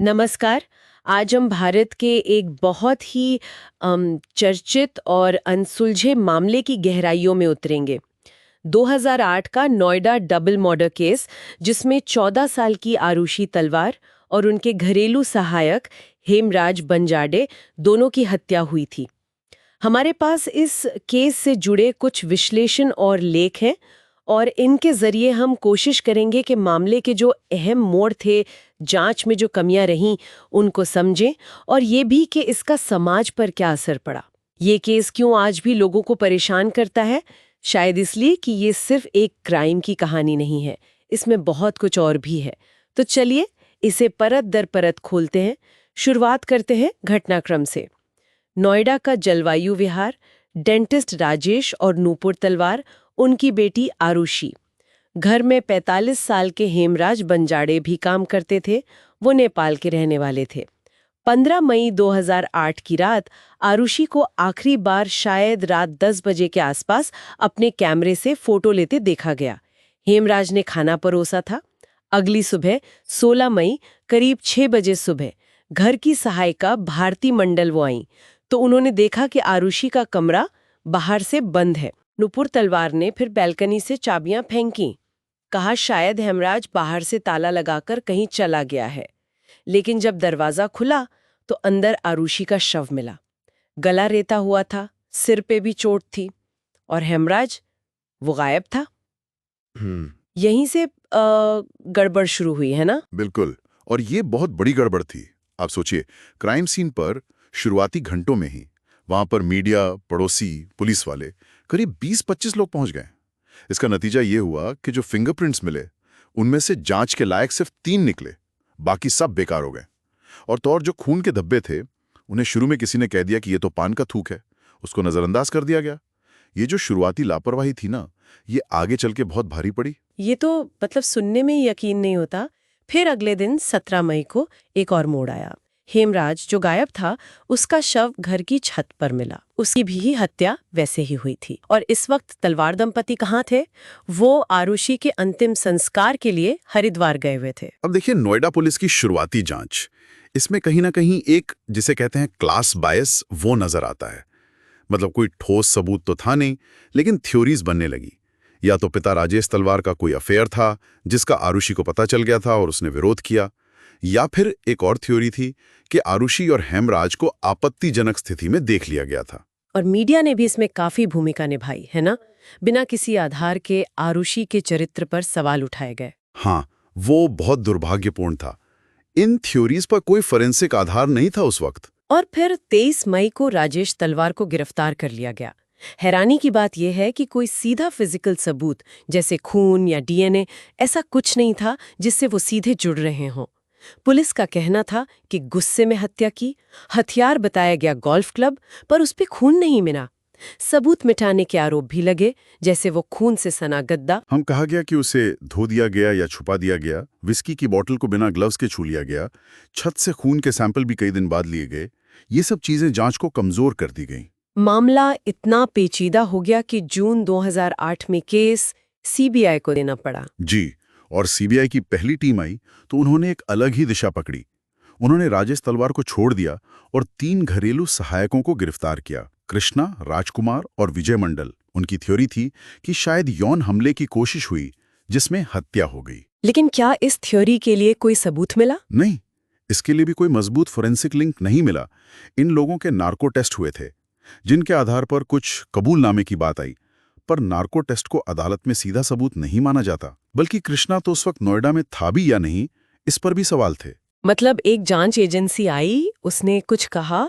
नमस्कार। आज हम भारत के एक बहुत ही चर्चित और अनसुलझे मामले की गहराइयों में उतरेंगे। 2008 का नोएडा डबल मर्डर केस, जिसमें 14 साल की आरुषि तलवार और उनके घरेलू सहायक हेमराज बंजाडे दोनों की हत्या हुई थी। हमारे पास इस केस से जुड़े कुछ विश्लेषण और लेख हैं और इनके जरिए हम कोशिश करेंगे कि मामले के जो अहम मोड़ थे, जांच में जो कमियां रहीं, उनको समझें और ये भी कि इसका समाज पर क्या असर पड़ा। ये केस क्यों आज भी लोगों को परेशान करता है? शायद इसलिए कि ये सिर्फ एक क्राइम की कहानी नहीं है, इसमें बहुत कुछ और भी है। तो चलिए इसे परत दर परत खोलते हैं। शुरुआत करते हैं घटनाक्रम से। नोएडा का जलवायु विहार, डेंटिस्ट राजेश और नूपुर तलवार, उनकी बेटी आरुषि। घर में 45 साल के हेमराज बंजाडे भी काम करते थे। वो नेपाल के रहने वाले थे। 15 मई 2008 की रात आरुषि को आखिरी बार शायद रात 10 बजे के आसपास अपने कैमरे से फोटो लेते देखा गया। हेमराज ने खाना परोसा था। अगली सुबह 16 मई करीब 6 बजे सुबह घर की सहायिका भारती मंडल वो आई तो उन्होंने देखा कि आरुषि का कमरा बाहर से बंद है। नुपुर तलवार ने फिर बैल्कनी से चाबियां फेंकी। कहा शायद हेमराज बाहर से ताला लगाकर कहीं चला गया है। लेकिन जब दरवाजा खुला तो अंदर आरुषि का शव मिला। गला रेता हुआ था, सिर पे भी चोट थी और हेमराज वो गायब था। यहीं से गड़बड़ शुरू हुई है ना? बिल्कुल। और ये बहुत बड़ी गड़बड़ थी। आप सोचिए, क्राइम सीन पर शुरुआती घंटों में ही वहां पर मीडिया, पड़ोसी, पुलिस वाले करीब 20-25 लोग पहुंच गए। इसका नतीजा ये हुआ कि जो फिंगरप्रिंट्स मिले उनमें से जांच के लायक सिर्फ 3 निकले, बाकी सब बेकार हो गए। और जो खून के धब्बे थे उन्हें शुरू में किसी ने कह दिया कि ये तो पान का थूक है, उसको नजरअंदाज कर दिया गया। ये जो शुरुआती लापरवाही थी ना, ये आगे चल के बहुत भारी पड़ी। ये तो मतलब सुनने में ही यकीन नहीं होता। फिर अगले दिन 17 मई को एक और मोड़ आया। हेमराज जो गायब था, उसका शव घर की छत पर मिला। उसकी भी हत्या वैसे ही हुई थी। और इस वक्त तलवार दंपति कहाँ थे? वो आरुषि के अंतिम संस्कार के लिए हरिद्वार गए हुए थे। अब देखिए, नोएडा पुलिस की शुरुआती जांच, इसमें कहीं ना कहीं एक जिसे कहते हैं क्लास बायस, वो नजर आता है। मतलब कोई ठोस सबूत तो था नहीं, लेकिन थ्योरीज बनने लगी। या तो पिता राजेश तलवार का कोई अफेयर था जिसका आरुषि को पता चल गया था और उसने विरोध किया, या फिर एक और थ्योरी थी कि आरुषि और हेमराज को आपत्तिजनक स्थिति में देख लिया गया था। और मीडिया ने भी इसमें काफी भूमिका निभाई है ना? बिना किसी आधार के आरुषि के चरित्र पर सवाल उठाए गए। हाँ, वो बहुत दुर्भाग्यपूर्ण था। इन थ्योरीज पर कोई फोरेंसिक आधार नहीं था उस वक्त। और फिर 23 मई को राजेश तलवार को गिरफ्तार कर लिया गया। हैरानी की बात यह है कि कोई सीधा फिजिकल सबूत जैसे खून या डीएनए ऐसा कुछ नहीं था जिससे वो सीधे जुड़ रहे हों। पुलिस का कहना था कि गुस्से में हत्या की। हथियार बताया गया गोल्फ क्लब, पर उस पे खून नहीं मिला। सबूत मिटाने के आरोप भी लगे, जैसे वो खून से सना गद्दा। हम कहा गया कि उसे धो दिया गया या छुपा दिया गया। विस्की की बोतल को बिना ग्लव्स के छू लिया गया। छत से खून के सैंपल भी कई दिन बाद लिए गए। ये सब चीजें जांच को कमजोर कर दी गई। मामला इतना पेचीदा हो गया कि जून 2008 में केस सीबीआई को देना पड़ा। जी, और सीबीआई की पहली टीम आई तो उन्होंने एक अलग ही दिशा पकड़ी। उन्होंने राजेश तलवार को छोड़ दिया और 3 घरेलू सहायकों को गिरफ्तार किया, कृष्णा, राजकुमार और विजय मंडल। उनकी थ्योरी थी कि शायद यौन हमले की कोशिश हुई जिसमें हत्या हो गई। लेकिन क्या इस थ्योरी के लिए कोई सबूत मिला? नहीं, इसके लिए भी कोई मजबूत फोरेंसिक लिंक नहीं मिला। इन लोगों के नार्को टेस्ट हुए थे जिनके आधार पर कुछ कबूलनामे की बात आई, पर नार्को टेस्ट को अदालत में सीधा सबूत नहीं माना जाता। बल्कि कृष्णा तो उस वक्त नोएडा में था भी या नहीं, इस पर भी सवाल थे। मतलब एक जांच एजेंसी आई, उसने कुछ कहा,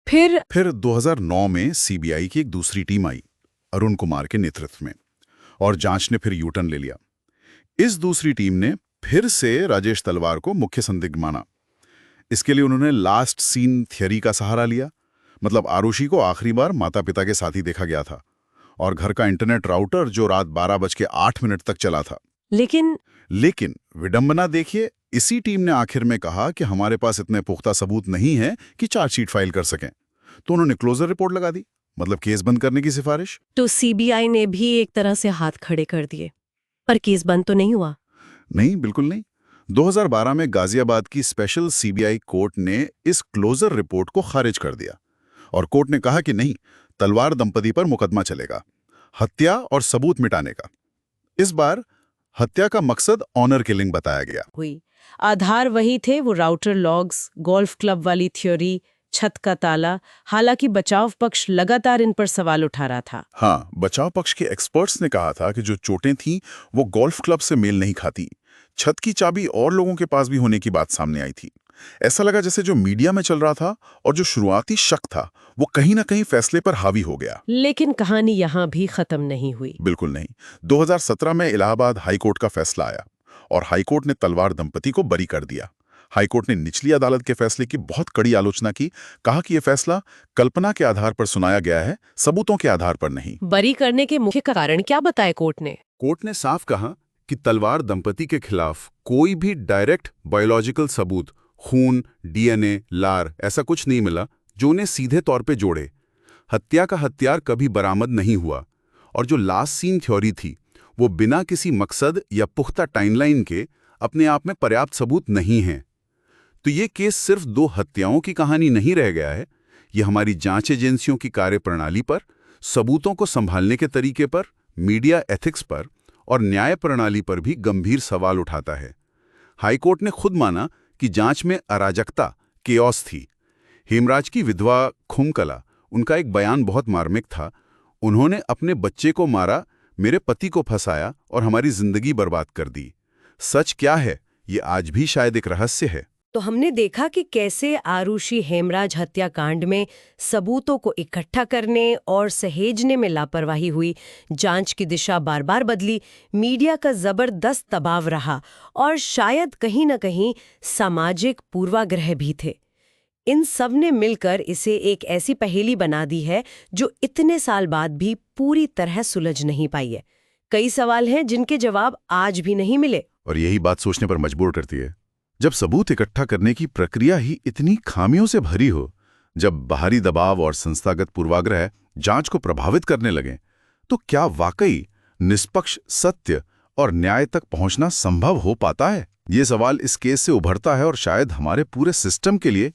फिर 2009 में सीबीआई की एक दूसरी टीम आई, अरुण कुमार के नेतृत्व में, और जांच ने फिर यूटर्न ले लिया। इस दूसरी टीम ने फिर से राजेश तलवार को मुख्य संदिग्ध माना। इसके लिए उन्होंने लास्ट सीन थ्योरी का सहारा लिया। मतलब आरुषि को आखिरी बार माता पिता के साथ ही देखा गया था, और घर का इंटरनेट राउटर जो रात 12:08 तक चला था। लेकिन विडंबना देखिए, इसी टीम ने आखिर में कहा कि हमारे पास इतने पुख्ता सबूत नहीं है कि चार्जशीट फाइल कर सकें, तो उन्होंने क्लोजर रिपोर्ट लगा दी, मतलब केस बंद करने की सिफारिश। तो सीबीआई ने भी एक तरह से हाथ खड़े कर दिए, पर केस बंद तो नहीं हुआ। नहीं, बिल्कुल नहीं। 2012 में गाजियाबाद की स्पेशल सीबीआई कोर्ट ने इस क्लोजर रिपोर्ट को खारिज कर दिया और कोर्ट ने कहा कि नहीं, तलवार दंपति पर मुकदमा चलेगा, हत्या और सबूत मिटाने का। इस बार हत्या का मकसद ऑनर किलिंग बताया गया। हुई आधार वही थे, वो राउटर लॉग्स, गोल्फ क्लब वाली थ्योरी, छत का ताला। हालांकि बचाव पक्ष लगातार इन पर सवाल उठा रहा था। हाँ, बचाव पक्ष के एक्सपर्ट्स ने कहा था कि जो चोटें थीं वो गोल्फ क्लब से मेल नहीं खाती। छत की चाबी और लोगों के पास भी होने की बात सामने आई थी। ऐसा लगा जैसे जो मीडिया में चल रहा था और जो शुरुआती शक था वो कहीं ना कहीं फैसले पर हावी हो गया। लेकिन कहानी यहाँ भी खत्म नहीं हुई। बिल्कुल नहीं। 2017 में इलाहाबाद हाईकोर्ट का फैसला आया और हाईकोर्ट ने तलवार दंपति को बरी कर दिया। हाईकोर्ट ने निचली अदालत के फैसले की बहुत कड़ी आलोचना की, कहा कि यह फैसला कल्पना के आधार पर सुनाया गया है, सबूतों के आधार पर नहीं। बरी करने के मुख्य कारण क्या बताए कोर्ट ने? कोर्ट ने साफ कहा कि तलवार दंपति के खिलाफ कोई भी डायरेक्ट बायोलॉजिकल सबूत, खून, डीएनए, लार, ऐसा कुछ नहीं मिला जो उन्हें सीधे तौर पे जोड़े। हत्या का हथियार कभी बरामद नहीं हुआ और जो लास्ट सीन थ्योरी थी वो बिना किसी मकसद या पुख्ता टाइमलाइन के अपने आप में पर्याप्त सबूत नहीं है। तो ये केस सिर्फ दो हत्याओं की कहानी नहीं रह गया है, ये हमारी जांच एजेंसियों की कार्यप्रणाली पर, सबूतों को संभालने के तरीके पर, मीडिया एथिक्स पर और न्याय प्रणाली पर भी गंभीर सवाल उठाता है। हाईकोर्ट ने खुद माना कि जांच में अराजकता, केओस थी। हेमराज की विधवा खुमकला, उनका एक बयान बहुत मार्मिक था। उन्होंने अपने बच्चे को मारा, मेरे पति को फंसाया और हमारी जिंदगी बर्बाद कर दी। सच क्या है, ये आज भी शायद एक रहस्य है। तो हमने देखा कि कैसे आरुषि हेमराज हत्याकांड में सबूतों को इकट्ठा करने और सहेजने में लापरवाही हुई, जांच की दिशा बार बार बदली, मीडिया का जबरदस्त दबाव रहा और शायद कहीं न कहीं सामाजिक पूर्वाग्रह भी थे। इन सब ने मिलकर इसे एक ऐसी पहेली बना दी है जो इतने साल बाद भी पूरी तरह सुलझ नहीं पाई है। कई सवाल हैं जिनके जवाब आज भी नहीं मिले। और यही बात सोचने पर मजबूर करती है। जब सबूत इकट्ठा करने की प्रक्रिया ही इतनी खामियों से भरी हो, जब बाहरी दबाव और संस्थागत पूर्वाग्रह जांच को प्रभावित करने लगे, तो क्या वाकई निष्पक्ष, सत्य और न्याय तक पहुंचना संभव हो पाता है? ये सवाल इस केस से उभरता है और शायद हमारे पूरे सिस्टम के लिए